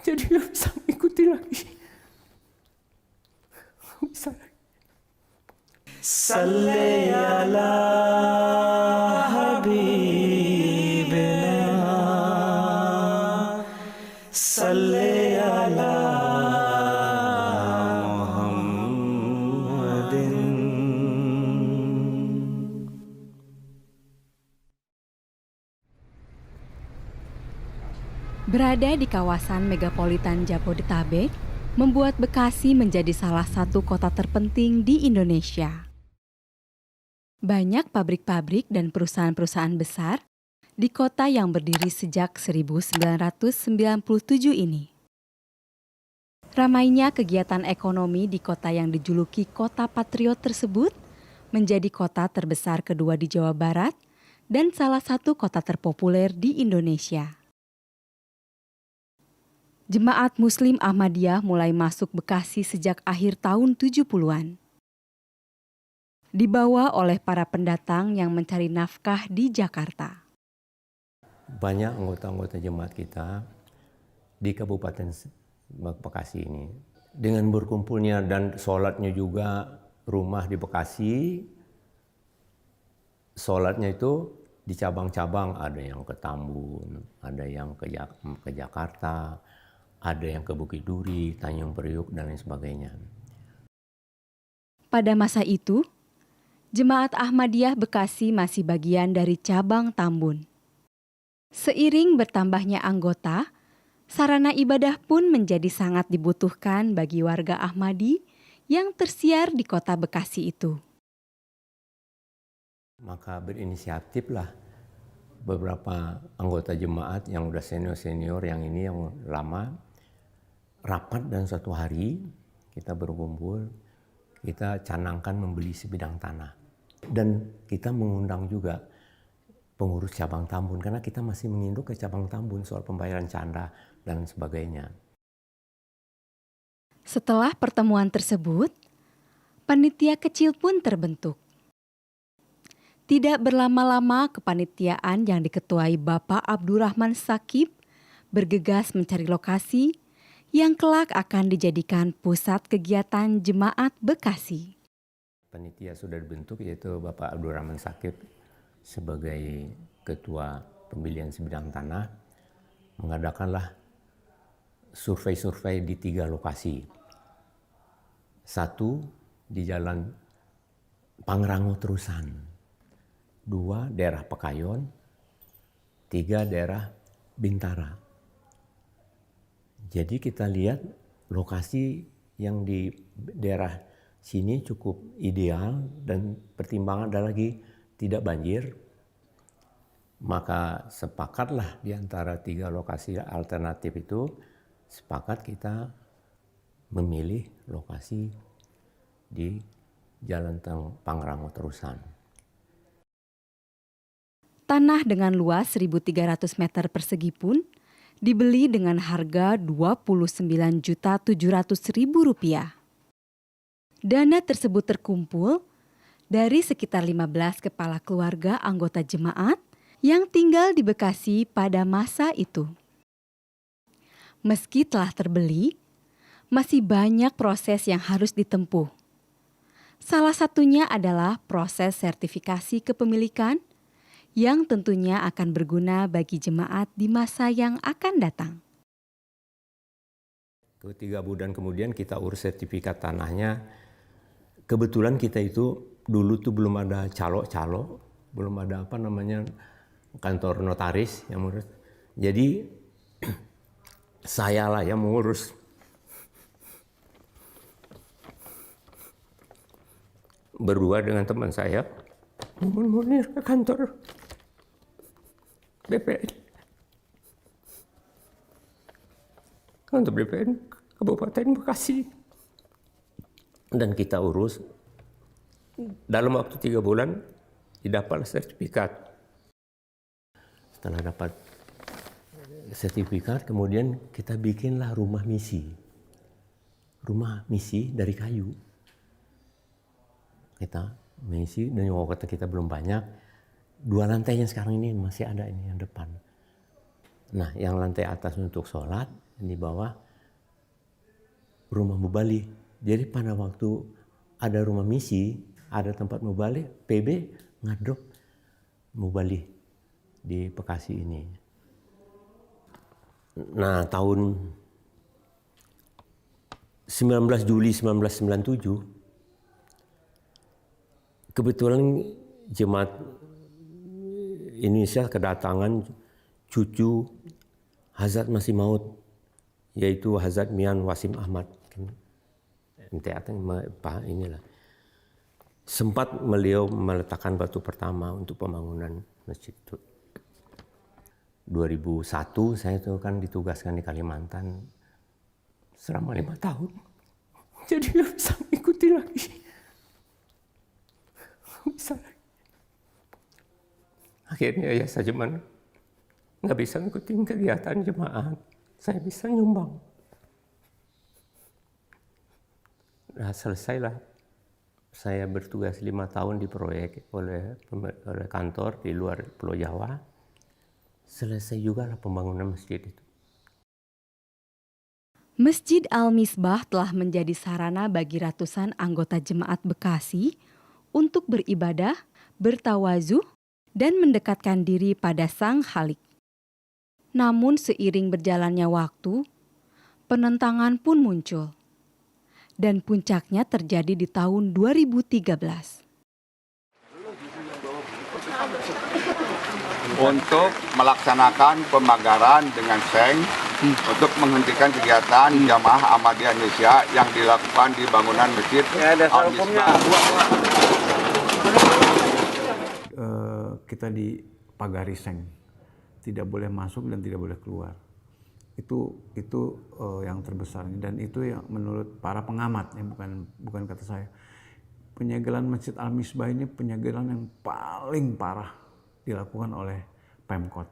jadi nggak bisa mengikuti lagi. Nggak bisa lagi. Salli ala habibina, salli ala Muhammadin. Berada di kawasan megapolitan Jabodetabek, membuat Bekasi menjadi salah satu kota terpenting di Indonesia. Banyak pabrik-pabrik dan perusahaan-perusahaan besar di kota yang berdiri sejak 1997 ini. Ramainya kegiatan ekonomi di kota yang dijuluki Kota Patriot tersebut menjadi kota terbesar kedua di Jawa Barat dan salah satu kota terpopuler di Indonesia. Jemaat Muslim Ahmadiyah mulai masuk Bekasi sejak akhir tahun 70-an. Dibawa oleh para pendatang yang mencari nafkah di Jakarta. Banyak anggota-anggota jemaat kita di Kabupaten Bekasi ini. Dengan berkumpulnya dan sholatnya juga rumah di Bekasi, sholatnya itu di cabang-cabang, ada yang ke Tambun, ada yang ke Jakarta, ada yang ke Bukit Duri, Tanjung Priuk, dan lain sebagainya. Pada masa itu, Jemaat Ahmadiyah Bekasi masih bagian dari cabang Tambun. Seiring bertambahnya anggota, sarana ibadah pun menjadi sangat dibutuhkan bagi warga Ahmadi yang tersiar di kota Bekasi itu. Maka berinisiatiflah beberapa anggota jemaat yang udah senior-senior, yang ini yang lama, rapat dan suatu hari kita berkumpul, kita canangkan membeli sebidang tanah. Dan kita mengundang juga pengurus cabang Tambun, karena kita masih menginduk ke cabang Tambun soal pembayaran canda dan sebagainya. Setelah pertemuan tersebut, panitia kecil pun terbentuk. Tidak berlama-lama, kepanitiaan yang diketuai Bapak Abdurrahman Sakib bergegas mencari lokasi yang kelak akan dijadikan pusat kegiatan Jemaat Bekasi. Panitia sudah dibentuk, yaitu Bapak Abdurrahman Sakib sebagai ketua pemilihan sebidang tanah, mengadakanlah survei-survei di 3 lokasi. 1 di Jalan Pangrango Terusan, 2 daerah Pekayon, 3 daerah Bintara. Jadi kita lihat lokasi yang di daerah sini cukup ideal dan pertimbangan ada lagi tidak banjir. Maka sepakatlah di antara 3 lokasi alternatif itu, sepakat kita memilih lokasi di Jalan Pangrango Terusan. Tanah dengan luas 1.300 meter persegi pun dibeli dengan harga Rp29.700.000. Dana tersebut terkumpul dari sekitar 15 kepala keluarga anggota jemaat yang tinggal di Bekasi pada masa itu. Meski telah terbeli, masih banyak proses yang harus ditempuh. Salah satunya adalah proses sertifikasi kepemilikan yang tentunya akan berguna bagi jemaat di masa yang akan datang. 3 bulan kemudian kita urus sertifikat tanahnya. Kebetulan kita itu dulu tuh belum ada calo-calo, belum ada kantor notaris yang mengurus. Jadi saya lah yang mengurus. Berdua dengan teman saya, Munir ke kantor BPN. Kantor BPN Kabupaten Bekasi. Dan kita urus. Dalam waktu 3 bulan, didapatlah sertifikat. Setelah dapat sertifikat, kemudian kita bikinlah rumah misi. Rumah misi dari kayu. Kita misi, dan waktu kita belum banyak. 2 lantainya sekarang ini masih ada, ini yang depan. Nah, yang lantai atas untuk sholat, di bawah rumah mubalik. Jadi pada waktu ada rumah misi, ada tempat mubalik, PB ngadrop mubalik di Bekasi ini. Nah, tahun 19 Juli 1997, kebetulan jemaat Indonesia kedatangan cucu Hazrat Masih Maud, yaitu Hazrat Mian Wasim Ahmad. MTA inilah. Sempat beliau meletakkan batu pertama untuk pembangunan masjid itu. 2001 saya itu kan ditugaskan di Kalimantan selama 5 tahun. Jadi nggak bisa mengikuti lagi. Nggak bisa lagi. Akhirnya ya saya cuman nggak bisa ngikutin kegiatan jemaat. Saya bisa nyumbang. Nah, selesailah. Saya bertugas 5 tahun di proyek oleh kantor di luar Pulau Jawa. Selesai juga lah pembangunan masjid itu. Masjid Al-Misbah telah menjadi sarana bagi ratusan anggota jemaat Bekasi untuk beribadah, bertawazuh, dan mendekatkan diri pada Sang Khalik. Namun seiring berjalannya waktu, penentangan pun muncul. Dan puncaknya terjadi di tahun 2013. Untuk melaksanakan pemagaran dengan seng untuk menghentikan kegiatan Jamaah Ahmadiyah Indonesia yang dilakukan di bangunan Masjid Al-Misbah. Kita dipagari seng, tidak boleh masuk dan tidak boleh keluar. Itu yang terbesar, dan itu yang menurut para pengamat, ya bukan kata saya. Penyegelan Masjid Al-Misbah ini penyegelan yang paling parah dilakukan oleh Pemkot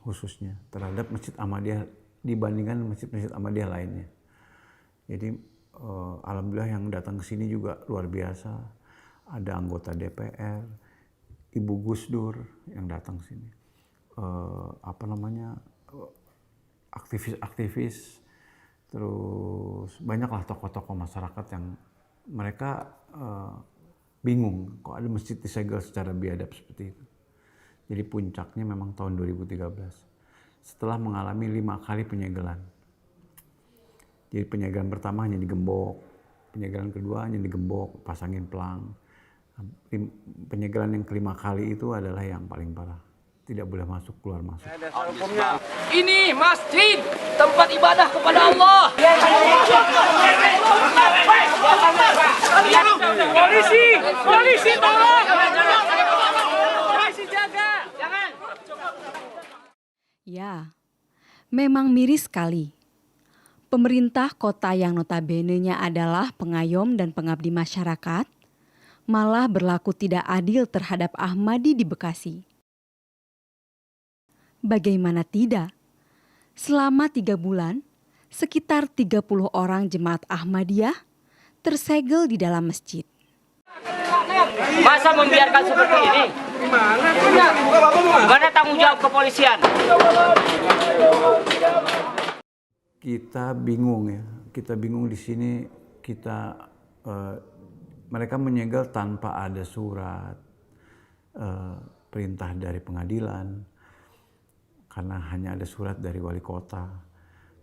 khususnya terhadap Masjid Ahmadiyah dibandingkan masjid-masjid Ahmadiyah lainnya. Jadi alhamdulillah yang datang ke sini juga luar biasa. Ada anggota DPR, Ibu Gus Dur yang datang ke sini. Aktivis-aktivis, terus banyaklah tokoh-tokoh masyarakat yang mereka bingung kok ada masjid disegel secara biadab seperti itu. Jadi puncaknya memang tahun 2013 setelah mengalami 5 kali penyegelan. Jadi penyegelan pertama hanya digembok, penyegelan kedua hanya digembok, pasangin pelang. Penyegelan yang kelima kali itu adalah yang paling parah. Tidak boleh masuk, keluar masuk. Ini masjid, tempat ibadah kepada Allah. Polisi tolong. Polisi jaga. Jangan. Ya, memang miris sekali. Pemerintah kota yang notabene-nya adalah pengayom dan pengabdi masyarakat, malah berlaku tidak adil terhadap Ahmadi di Bekasi. Bagaimana tidak? Selama 3 bulan, sekitar 30 orang jemaat Ahmadiyah tersegel di dalam masjid. Masa membiarkan seperti ini? Mana tanggung jawab kepolisian? Kita bingung ya, kita bingung di sini. Mereka menyegel tanpa ada surat perintah dari pengadilan, karena hanya ada surat dari wali kota.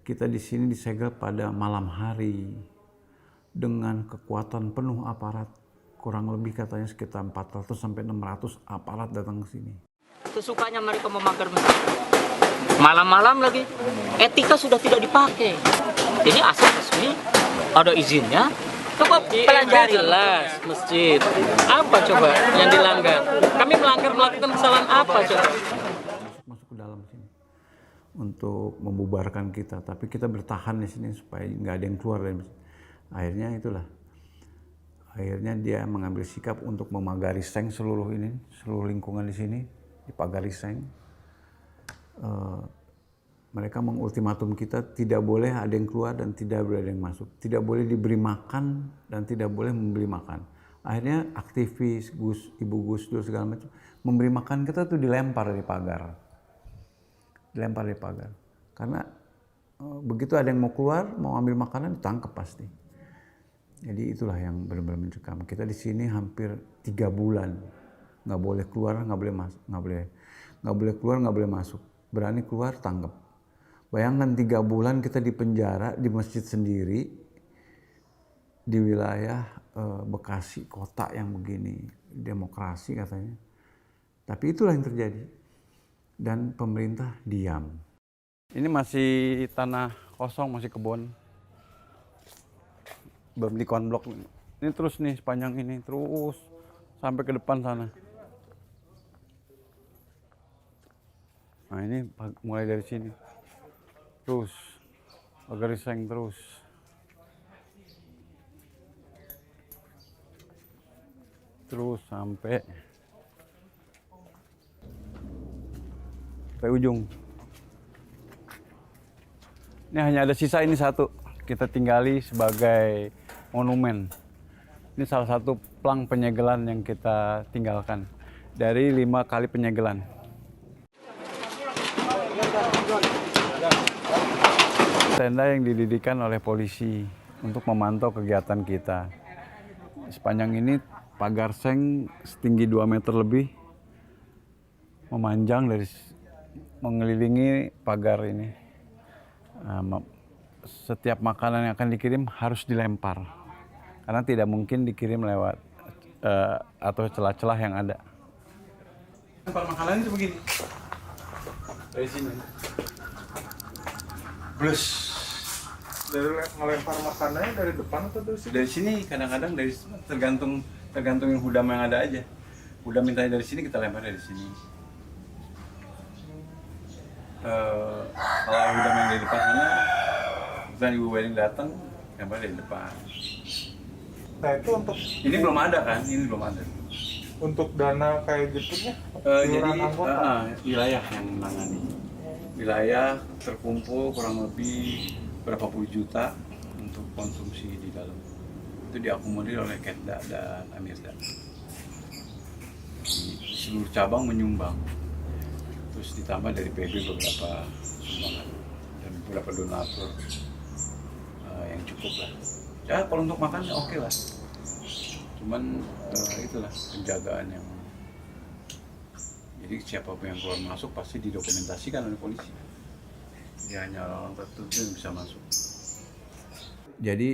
Kita di sini disegel pada malam hari dengan kekuatan penuh aparat. Kurang lebih katanya sekitar 400 sampai 600 aparat datang ke sini. Sesukanya mereka memagar masjid. Malam-malam lagi. Etika sudah tidak dipakai. Ini asal resmi, ada izinnya. Coba pelajari jelas masjid. Apa coba yang dilanggar? Kami melakukan kesalahan apa coba? Masuk ke dalam sini untuk membubarkan kita, tapi kita bertahan di sini supaya nggak ada yang keluar dari masjid. Akhirnya dia mengambil sikap untuk memagari seng seluruh lingkungan di sini dipagari seng. Mereka mengultimatum kita tidak boleh ada yang keluar dan tidak boleh ada yang masuk, tidak boleh diberi makan dan tidak boleh membeli makan. Akhirnya aktivis Ibu Gus Dur segala macam memberi makan kita tuh dilempar dari pagar, karena begitu ada yang mau keluar, mau ambil makanan, ditangkap pasti. Jadi itulah yang benar-benar mencekam. Kita di sini hampir 3 bulan, nggak boleh keluar, nggak boleh masuk, nggak boleh keluar, nggak boleh masuk. Berani keluar, tangkap. Bayangkan 3 bulan kita di penjara di masjid sendiri di wilayah Bekasi, kota yang begini, demokrasi katanya. Tapi itulah yang terjadi. Dan pemerintah diam. Ini masih tanah kosong, masih kebun. Belum dikonblok. Ini terus nih sepanjang ini, terus sampai ke depan sana. Nah ini mulai dari sini. Terus, Pagariseng terus. Terus sampai ujung. Ini hanya ada sisa ini satu. Kita tinggali sebagai monumen. Ini salah satu plang penyegelan yang kita tinggalkan. Dari 5 kali penyegelan. Tenda yang didirikan oleh polisi untuk memantau kegiatan kita. Sepanjang ini pagar seng setinggi 2 meter lebih memanjang dari mengelilingi pagar ini. Setiap makanan yang akan dikirim harus dilempar karena tidak mungkin dikirim lewat atau celah-celah yang ada. Lempar makanan itu begini dari sini. Blus. Dari ngelempar makanannya dari depan atau dari sini? Dari sini kadang-kadang dari tergantung yang hudam yang ada aja. Hudam mintanya dari sini, kita lempar dari sini. Kalau hudam yang dari depan sana, misalnya Ibu Wedding datang, lempar dari depan. Nah itu untuk Ini belum ada kan? Ini belum ada. untuk dana kayak gitunya? Jadi Iuran anggota? wilayah yang menangani. Wilayah terkumpul kurang lebih berapa puluh juta untuk konsumsi di dalam. Itu diakomodir oleh Ketda dan Amirda. Di seluruh cabang menyumbang. Terus ditambah dari PB beberapa sumbangan dan beberapa donatur yang cukup lah. Ya kalau untuk makan oke lah. Cuman itulah penjagaan yang jadi siapapun yang keluar masuk pasti didokumentasikan oleh polisi. Dia hanya orang tertentu yang bisa masuk. Jadi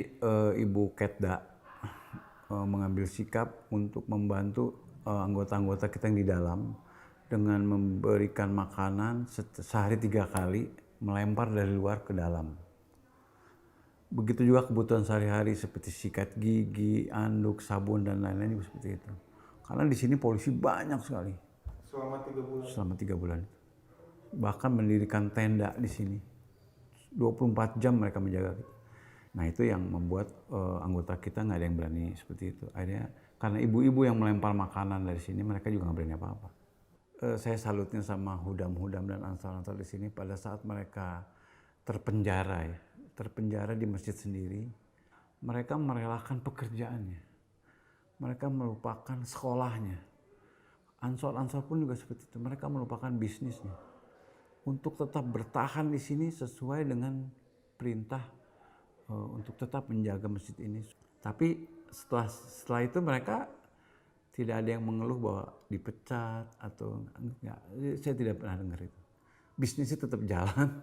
Ibu Ketda mengambil sikap untuk membantu anggota-anggota kita yang di dalam dengan memberikan makanan sehari 3 kali, melempar dari luar ke dalam. Begitu juga kebutuhan sehari-hari seperti sikat gigi, anduk, sabun dan lain-lain juga seperti itu. Karena di sini polisi banyak sekali. Selama 3 bulan? Selama 3 bulan. Bahkan mendirikan tenda di sini. 24 jam mereka menjaga kita. Nah itu yang membuat anggota kita nggak ada yang berani seperti itu. Akhirnya karena ibu-ibu yang melempar makanan dari sini, mereka juga nggak berani apa-apa. Saya salutnya sama hudam-hudam dan ansar-ansar di sini pada saat mereka terpenjara ya. Terpenjara di masjid sendiri, mereka merelakan pekerjaannya. Mereka melupakan sekolahnya. Ansor-ansor pun juga seperti itu. Mereka melupakan bisnisnya. Untuk tetap bertahan di sini sesuai dengan perintah untuk tetap menjaga masjid ini. Tapi setelah itu mereka tidak ada yang mengeluh bahwa dipecat atau enggak. Saya tidak pernah dengar itu. Bisnisnya tetap jalan.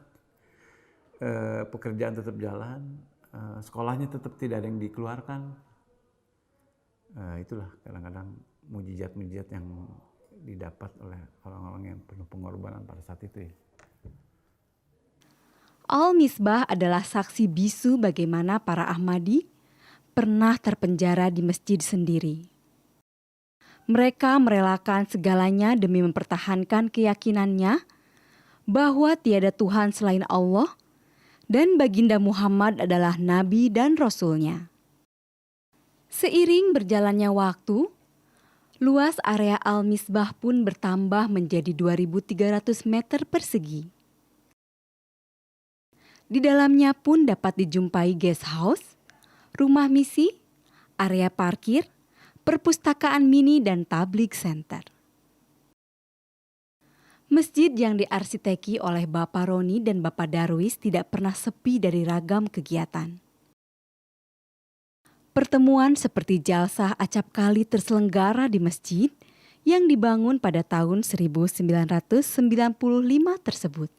Pekerjaan tetap jalan, sekolahnya tetap tidak ada yang dikeluarkan. Itulah kadang-kadang mujizat-mujizat yang didapat oleh orang-orang yang penuh pengorbanan pada saat itu ya. Al-Misbah adalah saksi bisu bagaimana para Ahmadi pernah terpenjara di masjid sendiri. Mereka merelakan segalanya demi mempertahankan keyakinannya bahwa tiada Tuhan selain Allah dan baginda Muhammad adalah Nabi dan Rasul-Nya. Seiring berjalannya waktu, luas area Al-Misbah pun bertambah menjadi 2.300 meter persegi. Di dalamnya pun dapat dijumpai guest house, rumah misi, area parkir, perpustakaan mini dan tablik center. Masjid yang diarsiteki oleh Bapak Roni dan Bapak Darwis tidak pernah sepi dari ragam kegiatan. Pertemuan seperti jalsah acap kali terselenggara di masjid yang dibangun pada tahun 1995 tersebut.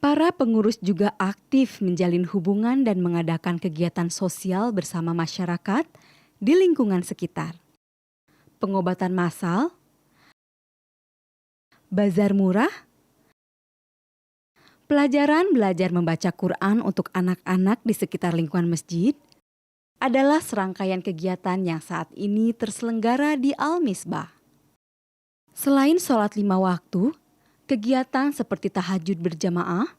Para pengurus juga aktif menjalin hubungan dan mengadakan kegiatan sosial bersama masyarakat di lingkungan sekitar. Pengobatan massal, bazar murah, pelajaran belajar membaca Quran untuk anak-anak di sekitar lingkungan masjid adalah serangkaian kegiatan yang saat ini terselenggara di Al-Misbah. Selain sholat 5 waktu, kegiatan seperti tahajud berjamaah,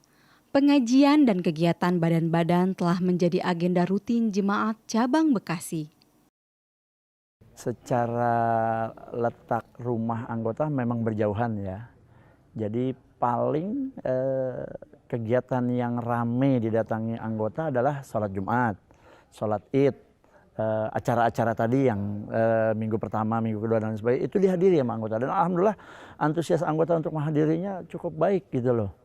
pengajian dan kegiatan badan-badan telah menjadi agenda rutin jemaat cabang Bekasi. Secara letak rumah anggota memang berjauhan ya. Jadi paling kegiatan yang ramai didatangi anggota adalah sholat Jumat, sholat Id, acara-acara tadi yang minggu pertama, minggu kedua dan sebagainya itu dihadiri sama anggota. Dan alhamdulillah antusias anggota untuk menghadirinya cukup baik gitu loh.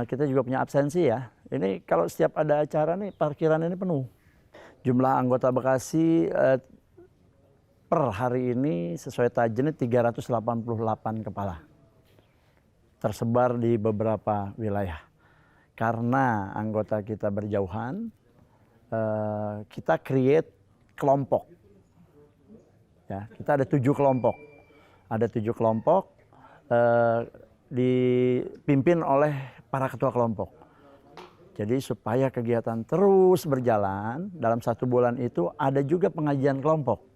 Kita juga punya absensi ya. Ini kalau setiap ada acara nih parkiran ini penuh. Jumlah anggota Bekasi per hari ini sesuai tajen 388 kepala. Tersebar di beberapa wilayah. Karena anggota kita berjauhan, kita create kelompok. Ya, kita ada 7 kelompok. Ada 7 kelompok dipimpin oleh para ketua kelompok. Jadi supaya kegiatan terus berjalan, dalam 1 bulan itu ada juga pengajian kelompok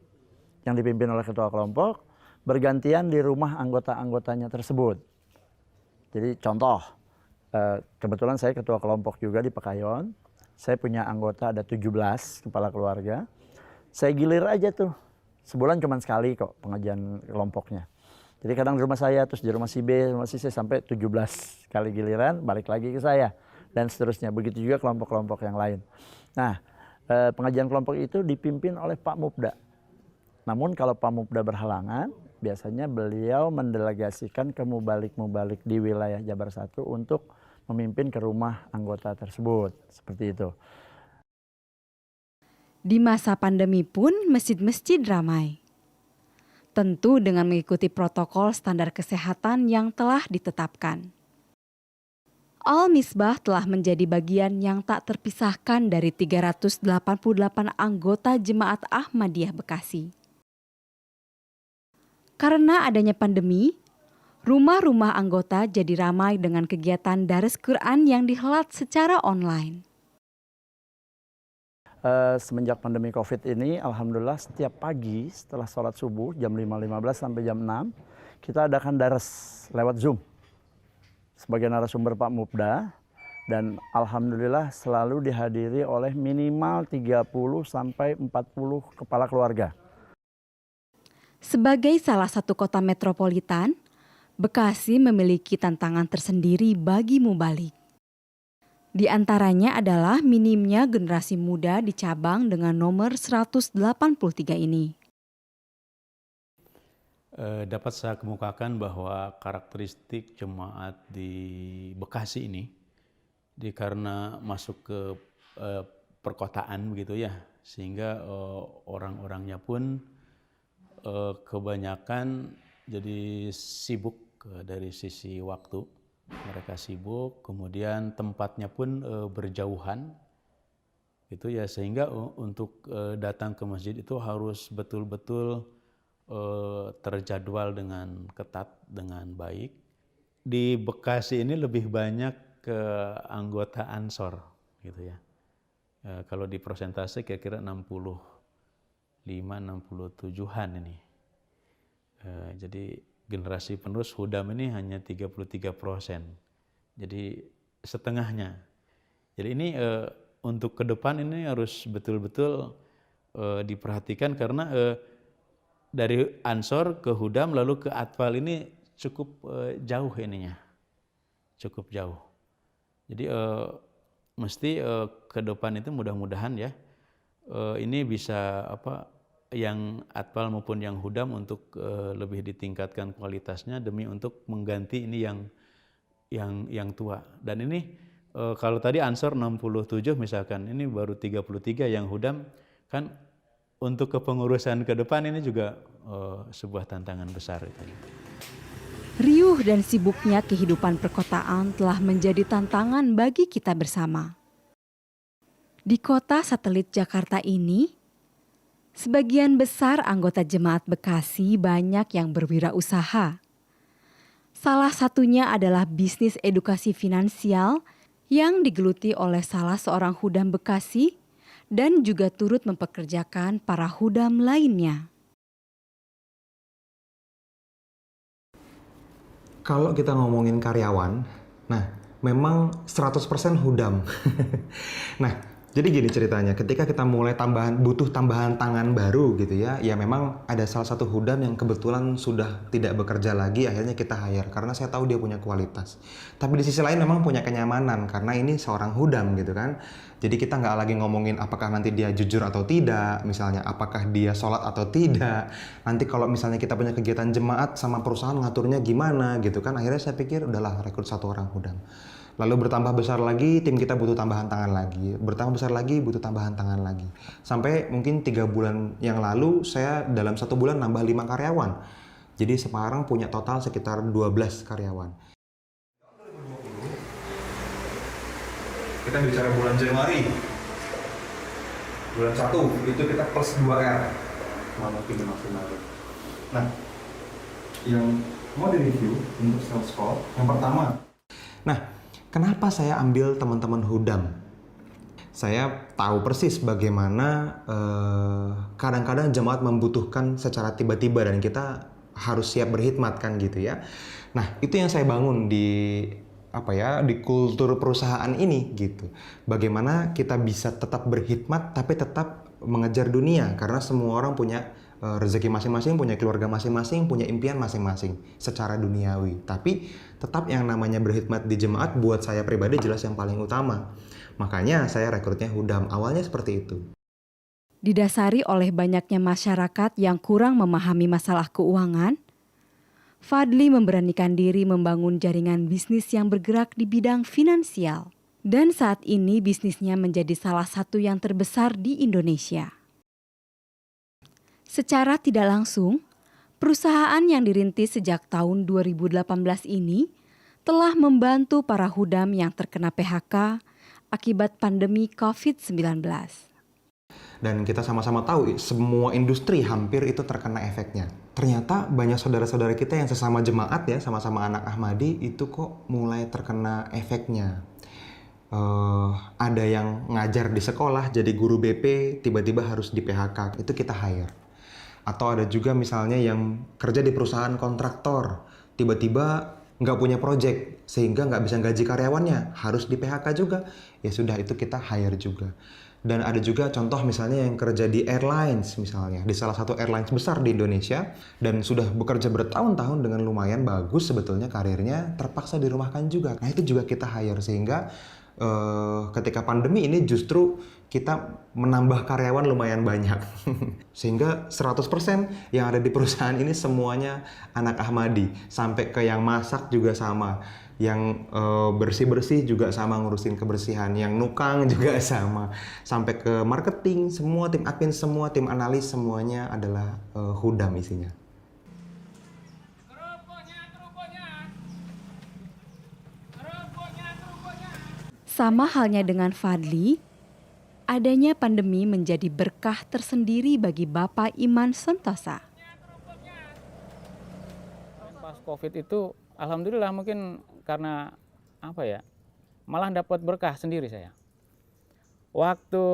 yang dipimpin oleh ketua kelompok, bergantian di rumah anggota-anggotanya tersebut. Jadi contoh, kebetulan saya ketua kelompok juga di Pekayon, saya punya anggota ada 17 kepala keluarga, saya gilir aja tuh, sebulan cuma sekali kok pengajian kelompoknya. Jadi kadang di rumah saya, terus di rumah si B, rumah si C, sampai 17 kali giliran, balik lagi ke saya, dan seterusnya. Begitu juga kelompok-kelompok yang lain. Nah, pengajian kelompok itu dipimpin oleh Pak Mubda. Namun kalau Pak Mubda berhalangan, biasanya beliau mendelegasikan ke mubalik-mubalik di wilayah Jabar 1 untuk memimpin ke rumah anggota tersebut. Seperti itu. Di masa pandemi pun masjid-masjid ramai. Tentu dengan mengikuti protokol standar kesehatan yang telah ditetapkan. Al-Misbah telah menjadi bagian yang tak terpisahkan dari 388 anggota Jemaat Ahmadiyah Bekasi. Karena adanya pandemi, rumah-rumah anggota jadi ramai dengan kegiatan daras Quran yang dihelat secara online. Semenjak pandemi COVID ini, alhamdulillah setiap pagi setelah sholat subuh jam 5.15 sampai jam 6, kita adakan daras lewat Zoom. Sebagai narasumber Pak Mubda, dan alhamdulillah selalu dihadiri oleh minimal 30 sampai 40 kepala keluarga. Sebagai salah satu kota metropolitan, Bekasi memiliki tantangan tersendiri bagi mubalik. Di antaranya adalah minimnya generasi muda di cabang dengan nomor 183 ini. Dapat saya kemukakan bahwa karakteristik jemaat di Bekasi ini, karena masuk ke perkotaan begitu ya, sehingga orang-orangnya pun kebanyakan jadi sibuk dari sisi waktu. Mereka sibuk, kemudian tempatnya pun berjauhan, gitu ya, sehingga untuk datang ke masjid itu harus betul-betul terjadwal dengan ketat, dengan baik. Di Bekasi ini lebih banyak ke anggota Ansor, gitu ya. Kalau di persentase kira-kira 65-67-an ini. Jadi generasi penerus Hudam ini hanya 33%. Jadi setengahnya. Jadi ini untuk ke depan ini harus betul-betul diperhatikan, karena dari Ansor ke Hudam lalu ke Atfal ini cukup jauh ininya. Cukup jauh. Jadi mesti ke depan itu mudah-mudahan ya ini bisa yang Atpal maupun yang Hudam untuk lebih ditingkatkan kualitasnya demi untuk mengganti ini yang tua. Dan ini kalau tadi Ansor 67 misalkan, ini baru 33 yang Hudam, kan untuk kepengurusan ke depan ini juga sebuah tantangan besar itu. Riuh dan sibuknya kehidupan perkotaan telah menjadi tantangan bagi kita bersama. Di kota satelit Jakarta ini, sebagian besar anggota Jemaat Bekasi banyak yang berwirausaha. Salah satunya adalah bisnis edukasi finansial yang digeluti oleh salah seorang Hudam Bekasi dan juga turut mempekerjakan para Hudam lainnya. Kalau kita ngomongin karyawan, nah memang 100% Hudam. Nah, jadi gini ceritanya, ketika kita mulai butuh tambahan tangan baru gitu ya memang ada salah satu Hudam yang kebetulan sudah tidak bekerja lagi, akhirnya kita hire karena saya tahu dia punya kualitas. Tapi di sisi lain memang punya kenyamanan karena ini seorang Hudam gitu kan. Jadi kita nggak lagi ngomongin apakah nanti dia jujur atau tidak, misalnya apakah dia sholat atau tidak. Nanti kalau misalnya kita punya kegiatan jemaat sama perusahaan ngaturnya gimana gitu kan. Akhirnya saya pikir udahlah rekrut satu orang Hudam. Lalu bertambah besar lagi, tim kita butuh tambahan tangan lagi. Bertambah besar lagi, butuh tambahan tangan lagi. Sampai mungkin 3 bulan yang lalu, saya dalam 1 bulan nambah 5 karyawan. Jadi sekarang punya total sekitar 12 karyawan. Kita bicara bulan Januari. Bulan 1, itu kita plus 2R. Maksimal. Nah, yang mau direview untuk sales call, yang pertama. Nah, kenapa saya ambil teman-teman Hudam? Saya tahu persis bagaimana kadang-kadang jemaat membutuhkan secara tiba-tiba dan kita harus siap berkhidmat kan gitu ya. Nah, itu yang saya bangun di kultur perusahaan ini gitu. Bagaimana kita bisa tetap berkhidmat tapi tetap mengejar dunia karena semua orang punya rezeki masing-masing, punya keluarga masing-masing, punya impian masing-masing secara duniawi. Tapi tetap yang namanya berkhidmat di jemaat buat saya pribadi jelas yang paling utama. Makanya saya rekrutnya Hudam. Awalnya seperti itu. Didasari oleh banyaknya masyarakat yang kurang memahami masalah keuangan, Fadli memberanikan diri membangun jaringan bisnis yang bergerak di bidang finansial. Dan saat ini bisnisnya menjadi salah satu yang terbesar di Indonesia. Secara tidak langsung, perusahaan yang dirintis sejak tahun 2018 ini telah membantu para Hudam yang terkena PHK akibat pandemi COVID-19. Dan kita sama-sama tahu semua industri hampir itu terkena efeknya. Ternyata banyak saudara-saudara kita yang sesama jemaat ya, sama-sama anak Ahmadi itu kok mulai terkena efeknya. Ada yang ngajar di sekolah jadi guru BP tiba-tiba harus di PHK, itu kita hire. Atau ada juga misalnya yang kerja di perusahaan kontraktor, tiba-tiba nggak punya project sehingga nggak bisa gaji karyawannya, harus di PHK juga. Ya sudah, itu kita hire juga. Dan ada juga contoh misalnya yang kerja di airlines misalnya, di salah satu airlines besar di Indonesia dan sudah bekerja bertahun-tahun dengan lumayan bagus sebetulnya karirnya, terpaksa dirumahkan juga. Nah itu juga kita hire sehingga ketika pandemi ini justru kita menambah karyawan lumayan banyak. Sehingga 100% yang ada di perusahaan ini semuanya anak Ahmadi. Sampai ke yang masak juga sama. Yang bersih-bersih juga sama ngurusin kebersihan. Yang nukang juga sama. Sampai ke marketing, semua tim admin, semua tim analis, semuanya adalah Hudam isinya. Sama halnya dengan Fadli, adanya pandemi menjadi berkah tersendiri bagi Bapak Iman Sentosa. Pas COVID itu, alhamdulillah mungkin karena malah dapat berkah sendiri saya.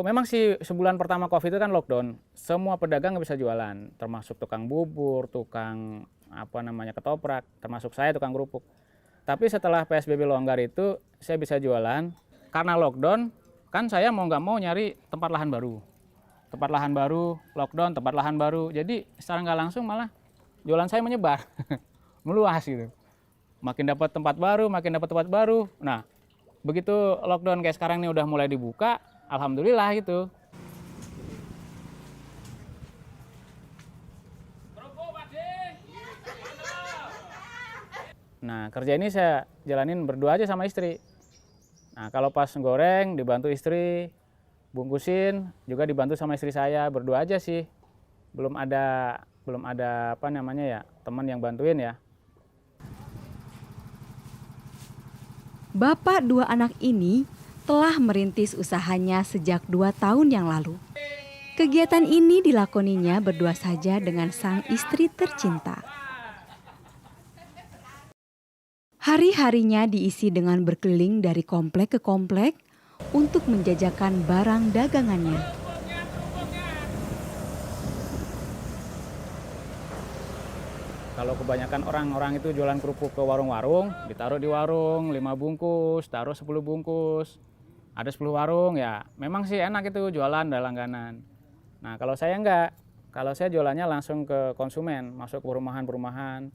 Memang sih sebulan pertama COVID itu kan lockdown, semua pedagang nggak bisa jualan, termasuk tukang bubur, tukang ketoprak, termasuk saya tukang kerupuk. Tapi setelah PSBB longgar itu, saya bisa jualan. Karena lockdown, kan saya mau nggak mau nyari tempat lahan baru. Tempat lahan baru, lockdown, tempat lahan baru. Jadi secara nggak langsung malah jualan saya menyebar, meluas gitu. Makin dapat tempat baru, makin dapat tempat baru. Nah, begitu lockdown kayak sekarang ini udah mulai dibuka, alhamdulillah gitu. Nah, kerja ini saya jalanin berdua aja sama istri. Nah, kalau pas goreng dibantu istri, bungkusin juga dibantu sama istri saya, berdua aja sih. Belum ada apa namanya ya, teman yang bantuin ya. Bapak dua anak ini telah merintis usahanya sejak 2 tahun yang lalu. Kegiatan ini dilakoninya berdua saja dengan sang istri tercinta. Hari-harinya diisi dengan berkeliling dari komplek ke komplek untuk menjajakan barang dagangannya. Kalau kebanyakan orang-orang itu jualan kerupuk ke warung-warung, ditaruh di warung 5 bungkus, taruh 10 bungkus. Ada 10 warung ya, memang sih enak itu jualan dan langganan. Nah, kalau saya enggak. Kalau saya jualannya langsung ke konsumen, masuk ke perumahan-perumahan.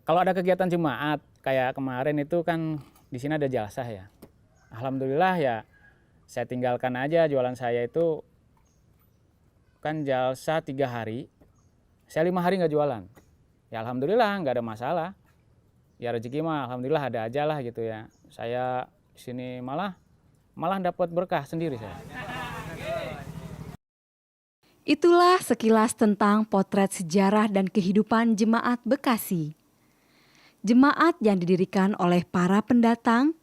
Kalau ada kegiatan jemaat, kayak kemarin itu kan di sini ada jalsah ya. Alhamdulillah ya, saya tinggalkan aja jualan saya itu. Kan jalsah 3 hari, saya 5 hari nggak jualan. Ya alhamdulillah nggak ada masalah. Ya rezeki mah alhamdulillah ada aja lah gitu ya. Saya di sini malah dapat berkah sendiri saya. Itulah sekilas tentang potret sejarah dan kehidupan Jemaat Bekasi. Jemaat yang didirikan oleh para pendatang,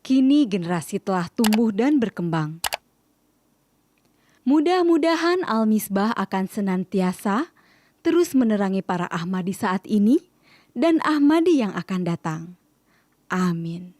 kini generasi telah tumbuh dan berkembang. Mudah-mudahan Al-Misbah akan senantiasa terus menerangi para Ahmadi saat ini dan Ahmadi yang akan datang. Amin.